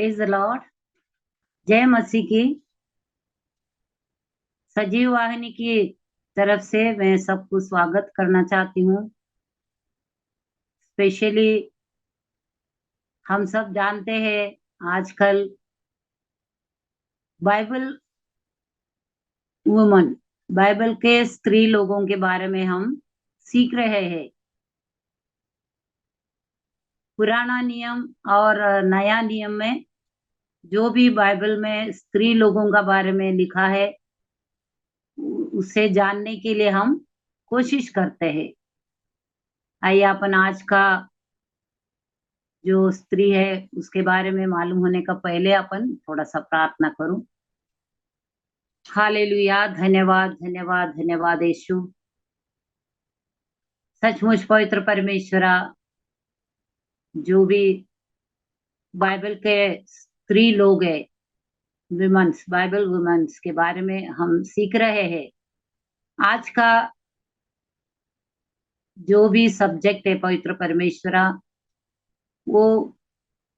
Praise the Lord. जय मसीह की। सजीव वाहिनी की तरफ से मैं सबको स्वागत करना चाहती हूँ। स्पेशली हम सब जानते हैं आजकल बाइबल वुमन, बाइबल के स्त्री लोगों के बारे में हम सीख रहे हैं। पुराना नियम और नया नियम में जो भी बाइबल में स्त्री लोगों का बारे में लिखा है उसे जानने के लिए हम कोशिश करते हैं। आइए अपन आज का जो स्त्री है उसके बारे में मालूम होने का पहले अपन थोड़ा सा प्रार्थना करूं। हालेलुया। धन्यवाद धन्यवाद धन्यवाद यीशु। सचमुच पवित्र परमेश्वरा, जो भी बाइबल के स्त्री लोग है, वुमेन्स, बाइबल वुमेन्स के बारे में हम सीख रहे हैं। आज का जो भी सब्जेक्ट है पवित्र परमेश्वरा, वो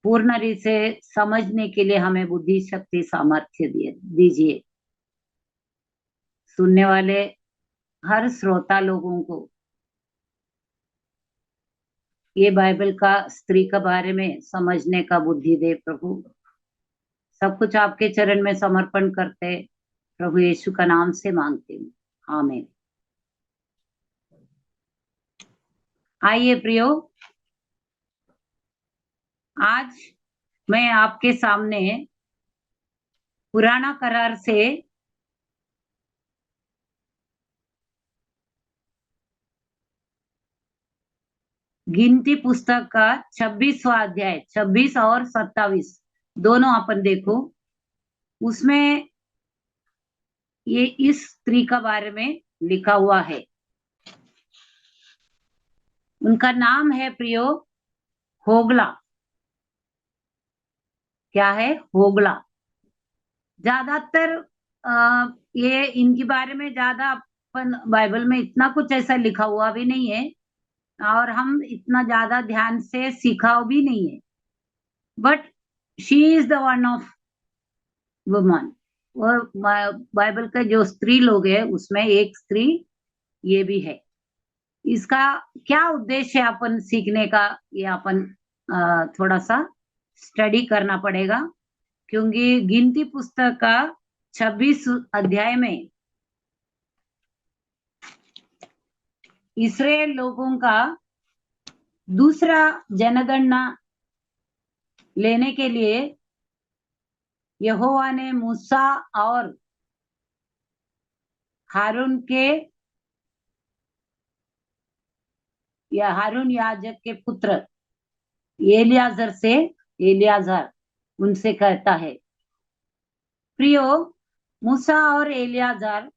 पूर्ण रीत से समझने के लिए हमें बुद्धि शक्ति सामर्थ्य दीजिए। सुनने वाले हर श्रोता लोगों को ये बाइबल का स्त्री के बारे में समझने का बुद्धि दे प्रभु। सब कुछ आपके चरण में समर्पण करते प्रभु यीशु का नाम से मांगते हूँ, आमीन। आइए प्रियो, आज मैं आपके सामने पुराना करार से गिनती पुस्तक का 26वां अध्याय, 26 और 27 दोनों अपन देखो। उसमें ये इस स्त्री का बारे में लिखा हुआ है। उनका नाम है प्रियो होगला। क्या है? होगला। ज्यादातर ये इनके बारे में ज्यादा अपन बाइबल में इतना कुछ ऐसा लिखा हुआ भी नहीं है और हम इतना ज्यादा ध्यान से सीखा भी नहीं है। But she is the one of woman. वो बाइबल के जो स्त्री लोग है उसमें एक स्त्री ये भी है। इसका क्या उद्देश्य है अपन सीखने का, ये अपन थोड़ा सा स्टडी करना पड़ेगा। क्योंकि गिनती पुस्तक का 26 अध्याय में इस्राएल लोगों का दूसरा जनगणना लेने के लिए यहोवा ने मूसा और हारून हारून याजक के पुत्र एलियाजर उनसे कहता है, प्रियो, मूसा और एलियाजर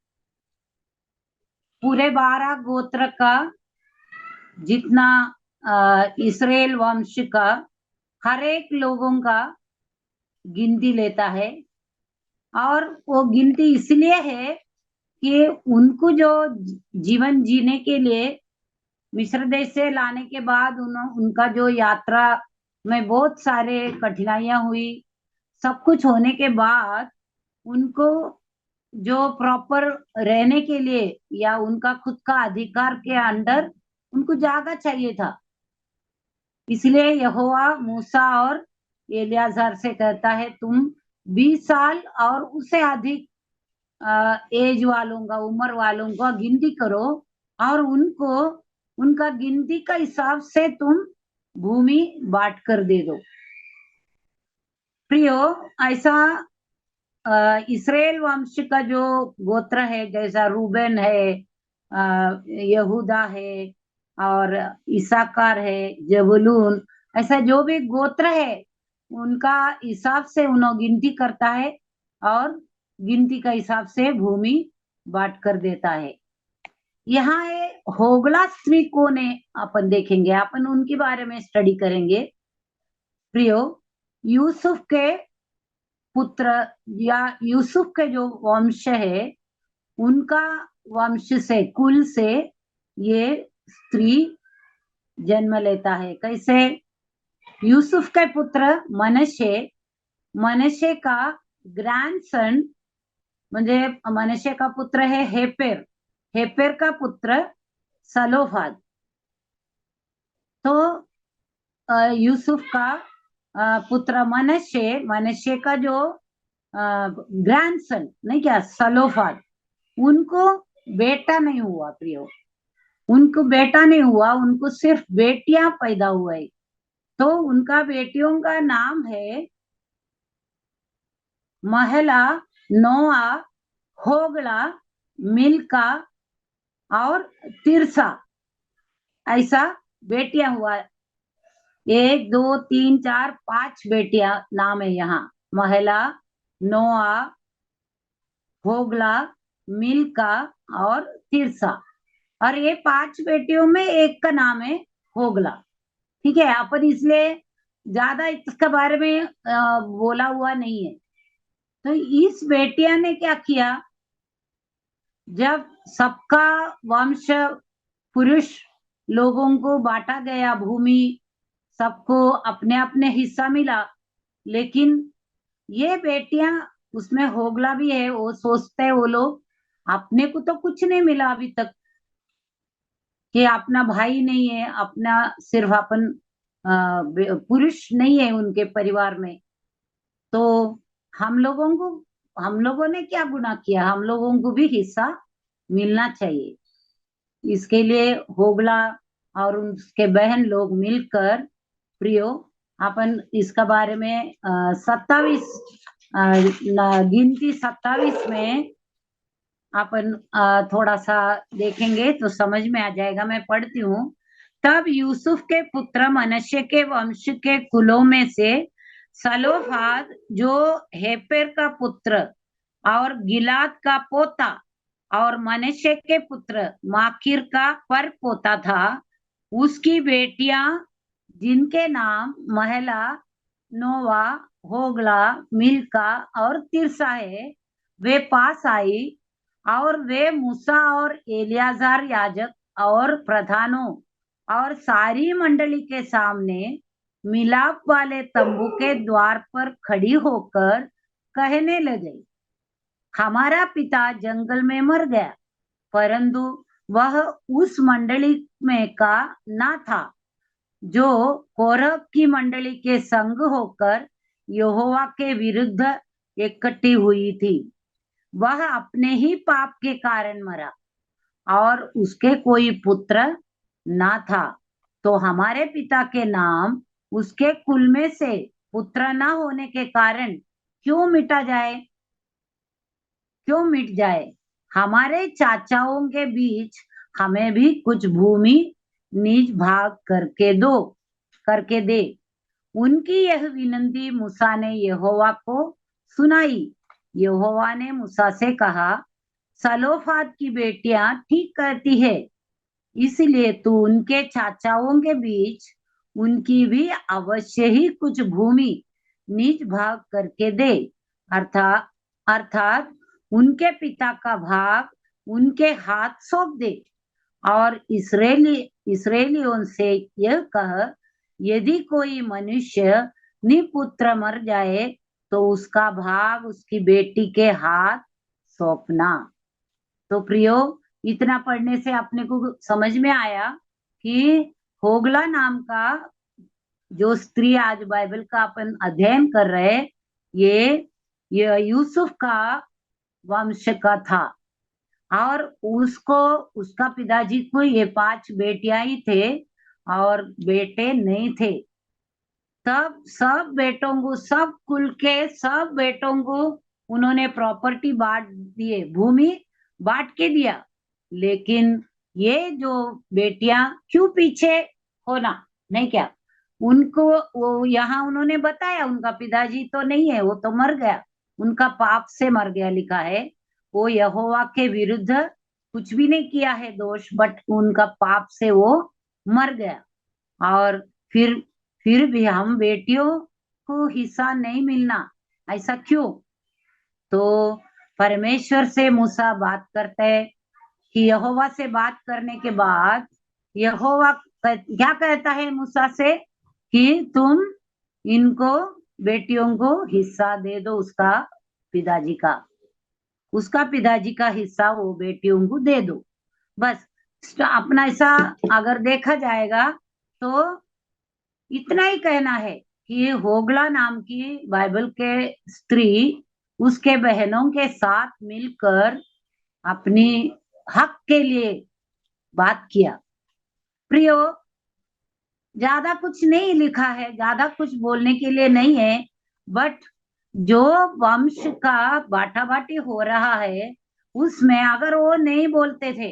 पूरे 12 गोत्र का जितना इस्राएल वंश का हर एक लोगों का गिनती लेता है। और वो गिनती इसलिए है कि उनको जो जीवन जीने के लिए मिस्र देश से लाने के बाद उनका जो यात्रा में बहुत सारे कठिनाइयां हुई, सब कुछ होने के बाद उनको जो प्रॉपर रहने के लिए या उनका खुद का अधिकार के अंदर उनको जगह चाहिए था। इसलिए यहोवा मूसा और एलियाजर से कहता है, तुम 20 साल और उससे अधिक एज वालों का, उम्र वालों का गिनती करो और उनको उनका गिनती का हिसाब से तुम भूमि बांट कर दे दो। प्रियो, ऐसा इस्राएल वंश का जो गोत्र है, जैसा रूबेन है, यहूदा है और इसाकार है, जबूलून, ऐसा जो भी गोत्र है उनका हिसाब से उन्होंने गिनती करता है और गिनती का हिसाब से भूमि बांट कर देता है। यहाँ ये होगला स्त्री कौन है अपन देखेंगे, अपन उनके बारे में स्टडी करेंगे। प्रियो, यूसुफ के पुत्र या यूसुफ के जो वंश है उनका वंश से, कुल से ये स्त्री जन्म लेता है। कैसे? यूसुफ के पुत्र मनश्शे मनश्शे का ग्रैंडसन, म्हणजे मनश्शे का पुत्र है हेपेर, हेपेर का पुत्र सलोफाद। तो यूसुफ का पुत्र मनश्शे, मनश्शे का जो ग्रैंडसन नहीं क्या सलोफाद, उनको बेटा नहीं हुआ प्रियो, उनको बेटा नहीं हुआ, उनको सिर्फ बेटियां पैदा हुई। तो उनका बेटियों का नाम है महला, नोआ, होगला, मिल्का और तिरसा। ऐसा बेटियां हुआ, 1 2 3 4 5 बेटियां नाम है यहाँ। महला, नोआ, होगला, मिल्का और तिरसा। और ये 5 बेटियों में एक का नाम है होगला। ठीक है, अपन इसलिए ज्यादा इसके बारे में बोला हुआ नहीं है। तो इस बेटिया ने क्या किया, जब सबका वंश पुरुष लोगों को बांटा गया भूमि, सबको अपने अपने हिस्सा मिला, लेकिन ये बेटियां, उसमें होगला भी है, वो सोचते हैं वो लोग अपने को तो कुछ नहीं मिला अभी तक, कि अपना भाई नहीं है, अपना सिर्फ अपन पुरुष नहीं है उनके परिवार में। तो हम लोगों को, हम लोगों ने क्या गुनाह किया, हम लोगों को भी हिस्सा मिलना चाहिए। इसके लिए होगला और उसके बहन लोग मिलकर, प्रियो, अपन इसका बारे में 27 गिनती 27 में अपन थोड़ा सा देखेंगे तो समझ में आ जाएगा। मैं पढ़ती हूँ। तब यूसुफ के पुत्र मनश्शे के वंश के कुलों में से सलोफाद, जो हेपेर का पुत्र और गिलाद का पोता और मनश्शे के पुत्र माकीर का पर पोता था, उसकी बेटियां जिनके नाम महला, नोवा, होगला, मिल्का और तिरसा है, वे पास आई। और वे मूसा और एलियाजार याजक और प्रधानों और सारी मंडली के सामने मिलाप वाले तंबू के द्वार पर खड़ी होकर कहने लगे, हमारा पिता जंगल में मर गया, परंतु वह उस मंडली में का ना था जो कौरव की मंडली के संग होकर यहोवा के विरुद्ध इकट्ठी हुई थी। वह अपने ही पाप के कारण मरा और उसके कोई पुत्र ना था। तो हमारे पिता के नाम उसके कुल में से पुत्र ना होने के कारण क्यों मिटा जाए, क्यों मिट जाए। हमारे चाचाओं के बीच हमें भी कुछ भूमि निज भाग करके दे। उनकी यह विनती मूसा ने यहोवा को सुनाई। यहोवा ने मूसा से कहा, सलोफाद की बेटियां ठीक कहती है, इसलिए तू उनके चाचाओं के बीच उनकी भी अवश्य ही कुछ भूमि निज भाग करके दे। अर्थात अर्थात उनके पिता का भाग उनके हाथ सौंप दे। और इसराइलियों से यह कह, यदि कोई मनुष्य निपुत्र मर जाए तो उसका भाग उसकी बेटी के हाथ सौंपना। तो प्रियो, इतना पढ़ने से अपने को समझ में आया कि होगला नाम का जो स्त्री, आज बाइबल का अपन अध्ययन कर रहे, ये यूसुफ का वंश का था। और उसको, उसका पिताजी को ये 5 बेटियां ही थे और बेटे नहीं थे। तब सब बेटों को, सब कुल के सब बेटों को उन्होंने प्रॉपर्टी बांट दिए, भूमि बांट के दिया। लेकिन ये जो बेटियां क्यों पीछे होना, नहीं क्या, उनको वो यहाँ उन्होंने बताया उनका पिताजी तो नहीं है, वो तो मर गया, उनका पाप से मर गया लिखा है। वो यहोवा के विरुद्ध कुछ भी नहीं किया है दोष, बट उनका पाप से वो मर गया। और फिर फिर भी हम बेटियों को हिस्सा नहीं मिलना, ऐसा क्यों। तो परमेश्वर से मूसा बात करते हैं कि यहोवा से बात करने के बाद यहोवा क्या कहता है मूसा से कि तुम इनको बेटियों को हिस्सा दे दो पिताजी का उसका पिताजी का हिस्सा वो बेटियों को दे दो। बस अपना ऐसा अगर देखा जाएगा तो इतना ही कहना है कि होगला नाम की बाइबल के स्त्री उसके बहनों के साथ मिलकर अपनी हक के लिए बात किया। प्रियो, ज्यादा कुछ नहीं लिखा है, ज्यादा कुछ बोलने के लिए नहीं है, बट जो वंश का बाटा बाटी हो रहा है उसमें अगर वो नहीं बोलते थे,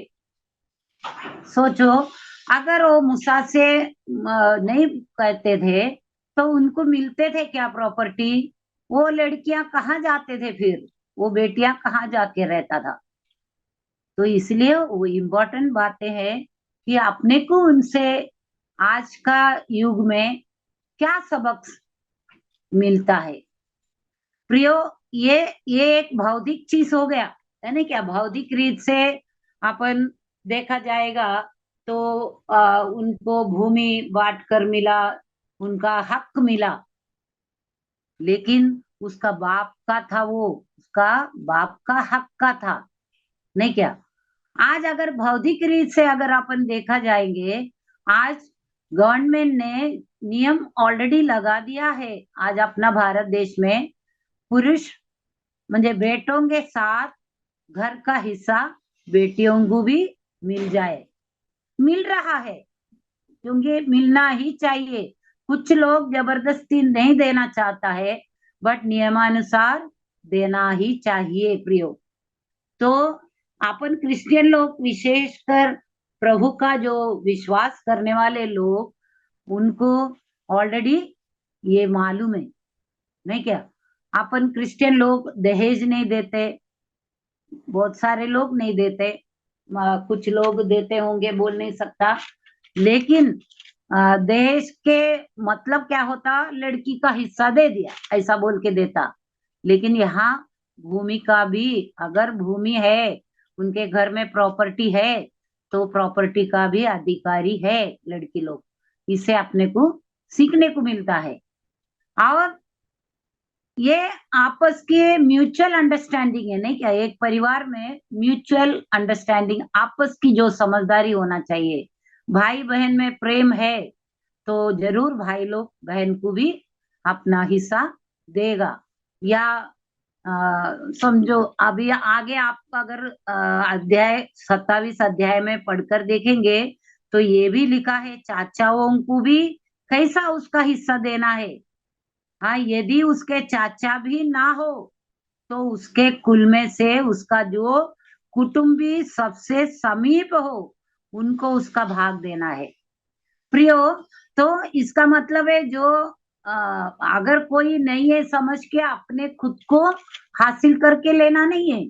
सोचो, अगर वो मूसा से नहीं कहते थे तो उनको मिलते थे क्या प्रॉपर्टी? वो लड़कियां कहाँ जाते थे, फिर वो बेटियां कहाँ जाके रहता था? तो इसलिए वो इम्पोर्टेंट बातें हैं कि अपने को उनसे आज का युग में क्या सबक मिलता है। प्रियो, ये ये एक भौतिक चीज हो गया है ना, क्या भौतिक रीत से अपन देखा जाएगा तो उनको भूमि बांट कर मिला, उनका हक मिला, लेकिन उसका बाप का था, वो उसका बाप का हक का था, नहीं क्या? आज अगर भौतिक रीत से अगर अपन देखा जाएंगे, आज गवर्नमेंट ने नियम ऑलरेडी लगा दिया है, आज अपना भारत देश में पुरुष म्हणजे बेटों के साथ घर का हिस्सा बेटियों को भी मिल जाए, मिल रहा है, क्योंकि मिलना ही चाहिए। कुछ लोग जबरदस्ती नहीं देना चाहता है, बट नियमानुसार देना ही चाहिए प्रियो। तो अपन क्रिश्चियन लोग विशेषकर प्रभु का जो विश्वास करने वाले लोग, उनको ऑलरेडी ये मालूम है, नहीं क्या? अपन क्रिश्चियन लोग दहेज नहीं देते, बहुत सारे लोग नहीं देते, कुछ लोग देते होंगे, बोल नहीं सकता, लेकिन दहेज के मतलब क्या होता? लड़की का हिस्सा दे दिया ऐसा बोल के देता। लेकिन यहाँ भूमि का भी, अगर भूमि है, उनके घर में प्रॉपर्टी है, तो प्रॉपर्टी का भी अधिकारी है लड़की लोग। इससे अपने को सीखने को मिलता है। और ये आपस के म्यूचुअल अंडरस्टैंडिंग है, नहीं क्या? एक परिवार में म्यूचुअल अंडरस्टैंडिंग, आपस की जो समझदारी होना चाहिए। भाई बहन में प्रेम है तो जरूर भाई लोग बहन को भी अपना हिस्सा देगा। या समझो अभी आगे आप अगर अध्याय 27 अध्याय में पढ़कर देखेंगे तो ये भी लिखा है चाचाओं को भी कैसा उसका हिस्सा देना है। हाँ, यदि उसके चाचा भी ना हो तो उसके कुल में से उसका जो कुटुंबी सबसे समीप हो उनको उसका भाग देना है प्रियो। तो इसका मतलब है जो अ, अगर कोई नहीं है समझ के अपने खुद को हासिल करके लेना नहीं है,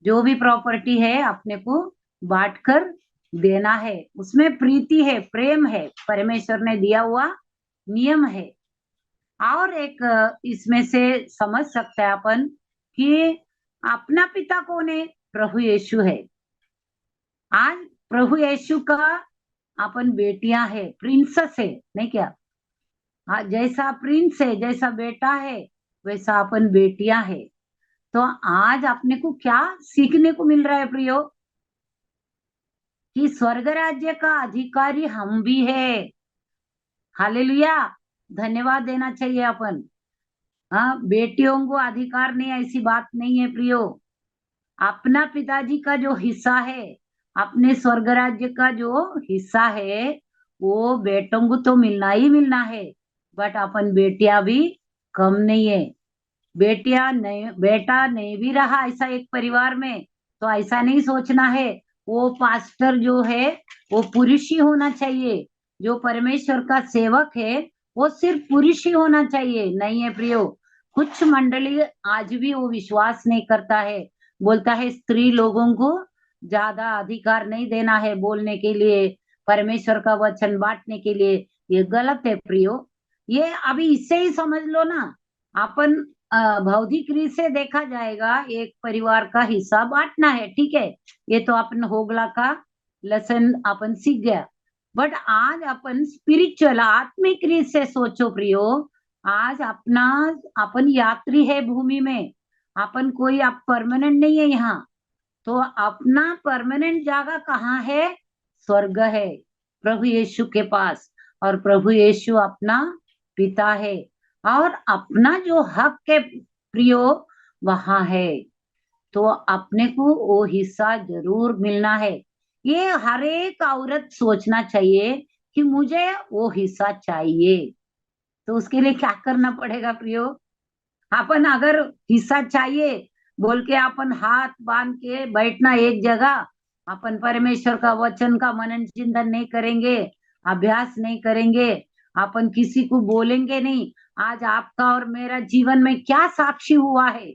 जो भी प्रॉपर्टी है अपने को बांट कर देना है, उसमें प्रीति है, प्रेम है, परमेश्वर ने दिया हुआ नियम है। और एक इसमें से समझ सकते हैं अपन कि अपना पिता कौन है? प्रभु यीशु है। आज प्रभु यीशु का अपन बेटियां है, प्रिंसेस है, नहीं क्या? हाँ, जैसा प्रिंस है, जैसा बेटा है, वैसा अपन बेटियां है। तो आज अपने को क्या सीखने को मिल रहा है प्रियो? कि स्वर्ग राज्य का अधिकारी हम भी है। हालेलुया, धन्यवाद देना चाहिए अपन। हाँ, बेटियों को अधिकार नहीं, ऐसी बात नहीं है प्रियो। अपना पिताजी का जो हिस्सा है, अपने स्वर्ग राज्य का जो हिस्सा है, वो बेटों को तो मिलना ही मिलना है। बट अपन बेटियां भी कम नहीं है। बेटियां नहीं, बेटा नहीं भी रहा ऐसा एक परिवार में तो ऐसा नहीं सोचना है वो पास्टर जो है वो पुरुष ही होना चाहिए, जो परमेश्वर का सेवक है वो सिर्फ पुरुष ही होना चाहिए, नहीं है प्रियो। कुछ मंडली आज भी वो विश्वास नहीं करता है, बोलता है स्त्री लोगों को ज्यादा अधिकार नहीं देना है बोलने के लिए, परमेश्वर का वचन बांटने के लिए। ये गलत है प्रियो। ये अभी इससे ही समझ लो ना, अपन भौतिक रीत से देखा जाएगा एक परिवार का हिस्सा बांटना है, ठीक है, ये तो अपन होगला का लेसन अपन सीख गया। बट आज अपन स्पिरिचुअल आत्मिक रीत से सोचो प्रियो, आज अपन यात्री है भूमि में, अपन कोई आप परमानेंट नहीं है यहाँ। तो अपना परमानेंट जगह कहाँ है? स्वर्ग है, प्रभु यीशु के पास। और प्रभु यीशु अपना पिता है, और अपना जो हक है प्रियो, वहां है। तो अपने को वो हिस्सा जरूर मिलना है। ये हर एक औरत सोचना चाहिए कि मुझे वो हिस्सा चाहिए। तो उसके लिए क्या करना पड़ेगा प्रियो? अपन अगर हिस्सा चाहिए बोल के अपन हाथ बांध के बैठना एक जगह, अपन परमेश्वर का वचन का मनन चिंतन नहीं करेंगे, अभ्यास नहीं करेंगे, अपन किसी को बोलेंगे नहीं। आज आपका और मेरा जीवन में क्या साक्षी हुआ है?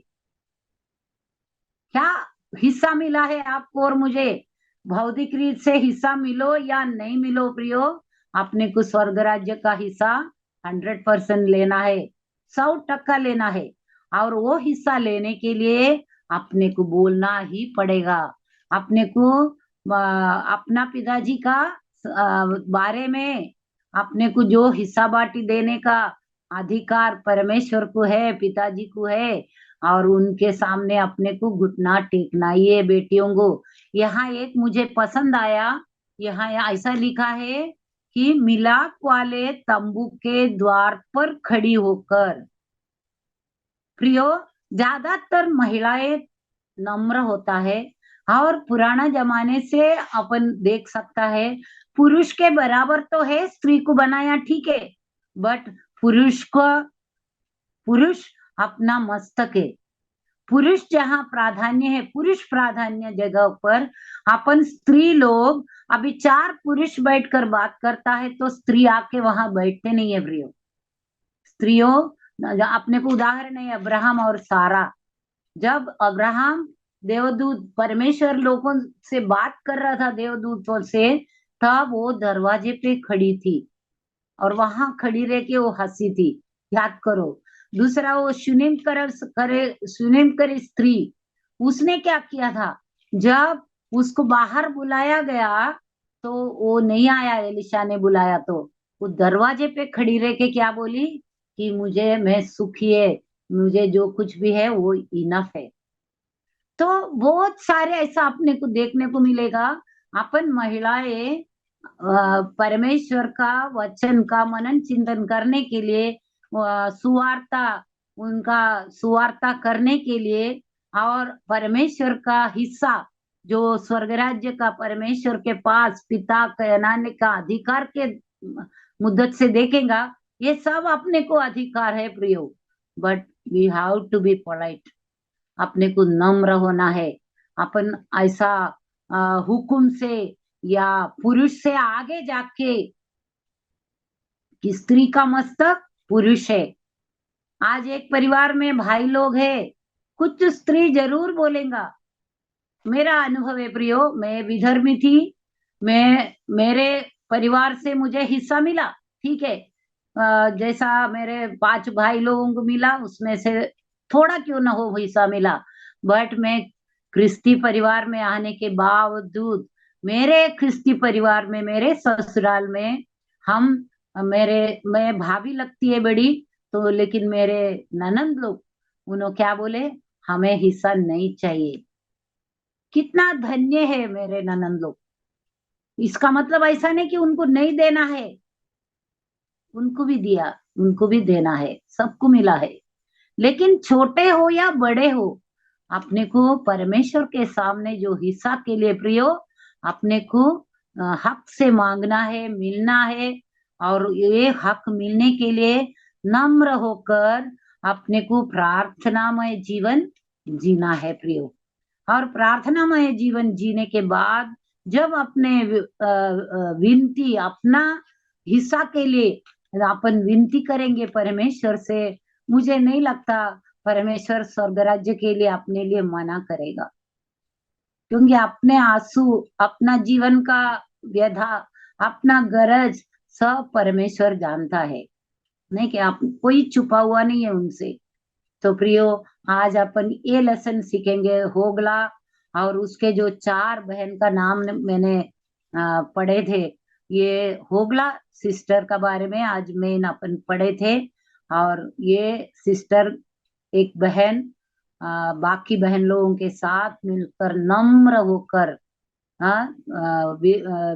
क्या हिस्सा मिला है आपको और मुझे? भौतिक रीत से हिस्सा मिलो या नहीं मिलो प्रियो, अपने को स्वर्ग राज्य का हिस्सा 100% लेना है, 100% लेना है। और वो हिस्सा लेने के लिए अपने को बोलना ही पड़ेगा। अपने को अपना पिताजी का बारे में, अपने को जो हिस्सा बाटी देने का अधिकार परमेश्वर को है, पिताजी को है। और उनके सामने अपने को घुटना टेकना ही है बेटियों को। यहाँ एक मुझे पसंद आया, यहाँ ऐसा लिखा है कि मिलाप वाले तंबू के द्वार पर खड़ी होकर। प्रियो, ज्यादातर महिलाएं नम्र होता है, और पुराना जमाने से अपन देख सकता है, पुरुष के बराबर तो है, स्त्री को बनाया ठीक है, बट पुरुष को, पुरुष अपना मस्तक है। पुरुष जहाँ प्राधान्य है, पुरुष प्राधान्य जगह पर अपन स्त्री लोग, अभी 4 पुरुष बैठकर बात करता है तो स्त्री आके वहां बैठते नहीं है प्रियो। स्त्रियों, अपने को उदाहरण है अब्राहम और सारा। जब अब्राहम देवदूत परमेश्वर लोगों से बात कर रहा था देवदूतों से, तब वो दरवाजे पे खड़ी थी, और वहां खड़ी रह के वो हंसी थी। याद करो। दूसरा, वो सुनेम कर स्त्री, उसने क्या किया था? जब उसको बाहर बुलाया गया तो वो नहीं आया, एलिशा ने बुलाया तो वो दरवाजे पे खड़ी रह के क्या बोली कि मुझे, मैं सुखी है, मुझे जो कुछ भी है वो इनफ है। तो बहुत सारे ऐसा अपने को देखने को मिलेगा। अपन महिलाएं परमेश्वर का वचन का मनन चिंतन करने के लिए, सुवार्ता, उनका सुवार्ता करने के लिए, और परमेश्वर का हिस्सा जो स्वर्ग राज्य का परमेश्वर के पास पिता कहलाने का अधिकार के मुद्दत से देखेगा, ये सब अपने को अधिकार है Priyo. But we have to be polite, अपने को नम्र होना है। अपन ऐसा हुकुम से या पुरुष से आगे जाके, कि स्त्री का मस्तक पुरुष है। आज एक परिवार में भाई लोग है, कुछ स्त्री जरूर बोलेगा। मेरा अनुभव है प्रियो, मैं विधर्मी थी, मैं, मेरे परिवार से मुझे हिस्सा मिला, ठीक है। जैसा मेरे 5 भाई लोगों को मिला, उसमें से थोड़ा क्यों ना हो हिस्सा मिला, बट मैं ख्रिस्ती परिवार में आने के बावजूद, मेरे ख्रिस्ती परिवार में, मेरे ससुराल में, हम, मेरे, मैं भाभी लगती है बड़ी, तो लेकिन मेरे ननंद लोग, उन्होंने क्या बोले, हमें हिस्सा नहीं चाहिए। कितना धन्य है मेरे ननंद लोग। इसका मतलब ऐसा नहीं कि उनको नहीं देना है, उनको भी दिया, उनको भी देना है, सबको मिला है। लेकिन छोटे हो या बड़े हो, अपने को परमेश्वर के सामने जो हिस्सा के लिए प्रियो, अपने को हक से मांगना है, मिलना है। और ये हक मिलने के लिए नम्र होकर अपने को प्रार्थनामय जीवन जीना है प्रियो। और प्रार्थनामय जीवन जीने के बाद जब अपने विनती, अपना हिस्सा के लिए अपन विनती करेंगे परमेश्वर से, मुझे नहीं लगता परमेश्वर स्वर्ग राज्य के लिए अपने लिए मना करेगा। क्योंकि अपने आंसू, अपना जीवन का व्यथा, अपना गरज, सब परमेश्वर जानता है। नहीं कि आप, कोई छुपा हुआ नहीं है उनसे। तो प्रियो, आज अपन ये लेसन सीखेंगे होगला, और उसके जो 4 बहन का नाम मैंने पढ़े थे, ये होगला सिस्टर का बारे में आज मैं अपन पढ़े थे। और ये सिस्टर एक बहन बाकी बहन लोगों के साथ मिलकर नम्र होकर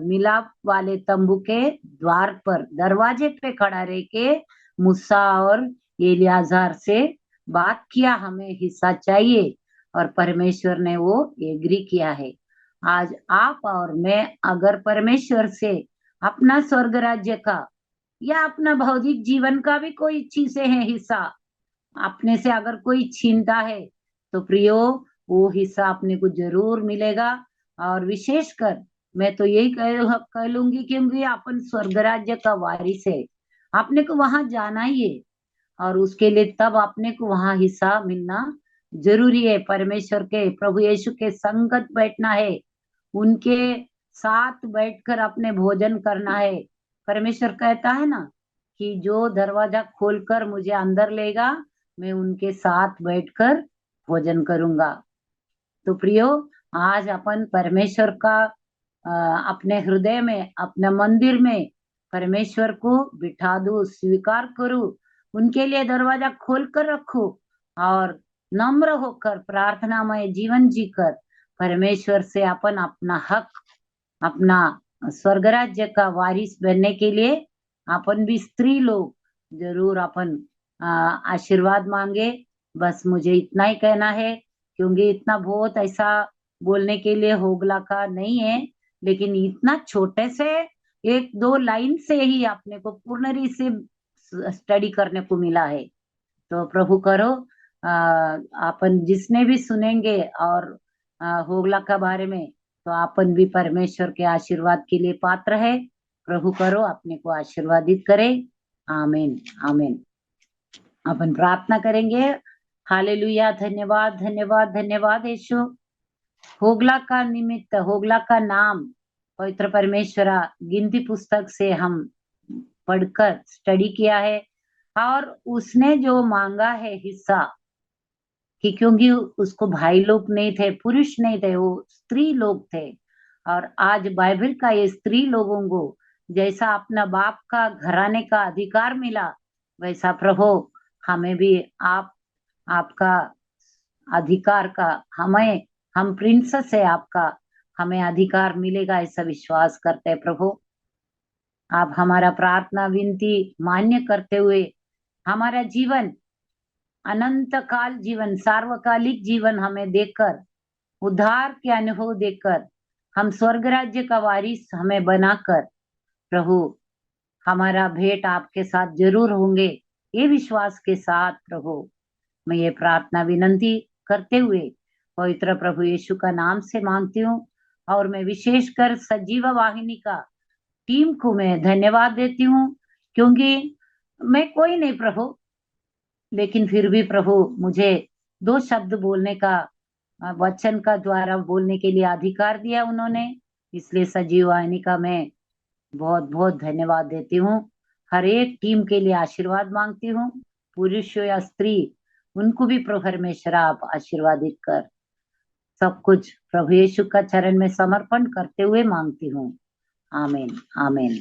मिलाप वाले तंबू के द्वार पर दरवाजे पे खड़ा रह के मूसा और एलियाजार से बात किया, हमें हिस्सा चाहिए, और परमेश्वर ने वो एग्री किया है। आज आप और मैं अगर परमेश्वर से अपना स्वर्ग राज्य का या अपना भौतिक जीवन का भी कोई चीजें है हिस्सा अपने से अगर कोई छीनता है, तो प्रियो वो हिस्सा अपने को जरूर मिलेगा। और विशेषकर मैं तो यही कह लूंगी, क्योंकि अपन स्वर्ग राज्य का वारिस है, अपने को वहां जाना ही है, और उसके लिए तब अपने को वहां हिस्सा मिलना जरूरी है। परमेश्वर के प्रभु यीशु के संगत बैठना है, उनके साथ बैठकर अपने भोजन करना है। परमेश्वर कहता है ना कि जो दरवाजा खोलकर मुझे अंदर लेगा, मैं उनके साथ बैठकर भोजन करूंगा। तो प्रियो, आज अपन परमेश्वर का अपने हृदय में, अपने मंदिर में परमेश्वर को बिठा दो, स्वीकार करो, उनके लिए दरवाजा खोल कर रखो, और नम्र होकर प्रार्थनामय जीवन जीकर परमेश्वर से अपन अपना हक, अपना स्वर्ग राज्य का वारिस बनने के लिए अपन भी स्त्री लोग जरूर अपन आशीर्वाद मांगे। बस मुझे इतना ही कहना है, क्योंकि इतना बहुत ऐसा बोलने के लिए होगला का नहीं है, लेकिन इतना छोटे से एक दो लाइन से ही अपने को पूर्ण रीति से स्टडी करने को मिला है। तो प्रभु करो अपन जिसने भी सुनेंगे और होगला का बारे में, तो अपन भी परमेश्वर के आशीर्वाद के लिए पात्र है। प्रभु करो अपने को आशीर्वादित करे। आमीन आमीन। अपन प्रार्थना करेंगे। हालेलुया, धन्यवाद धन्यवाद धन्यवाद यीशु। होगला का निमित्त, होगला का नाम पवित्र परमेश्वरा गिनती पुस्तक से हम पढ़कर स्टडी किया है, और उसने जो मांगा है हिस्सा, कि क्योंकि उसको भाई लोग नहीं थे, पुरुष नहीं थे, वो स्त्री लोग थे। और आज बाइबल का ये स्त्री लोगों को जैसा अपना बाप का घराने का अधिकार मिला, वैसा प्रभु हमें भी आपका अधिकार का, हमें, हम प्रिंसेस है आपका, हमें अधिकार मिलेगा ऐसा विश्वास करते हैं प्रभु। आप हमारा प्रार्थना विनती मान्य करते हुए हमारा जीवन, अनंत काल जीवन, सार्वकालिक जीवन हमें देकर, उद्धार के अनुभव देकर, हम स्वर्ग राज्य का वारिस हमें बनाकर, प्रभु हमारा भेंट आपके साथ जरूर होंगे, ये विश्वास के साथ प्रभु मैं ये प्रार्थना विनंती करते हुए पवित्र प्रभु यीशु का नाम से मांगती हूँ। और मैं विशेषकर सजीव वाहिनी का टीम को मैं धन्यवाद देती हूँ, क्योंकि मैं कोई नहीं प्रभु, लेकिन फिर भी प्रभु मुझे दो शब्द बोलने का, वचन का द्वारा बोलने के लिए अधिकार दिया उन्होंने, इसलिए सजीव वाहिनी का मैं बहुत बहुत धन्यवाद देती हूँ। हर एक टीम के लिए आशीर्वाद मांगती हूँ, पुरुष हो या स्त्री, उनको भी प्रभु परमेश्वर आप आशीर्वादित कर। सब कुछ प्रभु यीशु का चरण में समर्पण करते हुए मांगती हूँ। आमीन आमीन।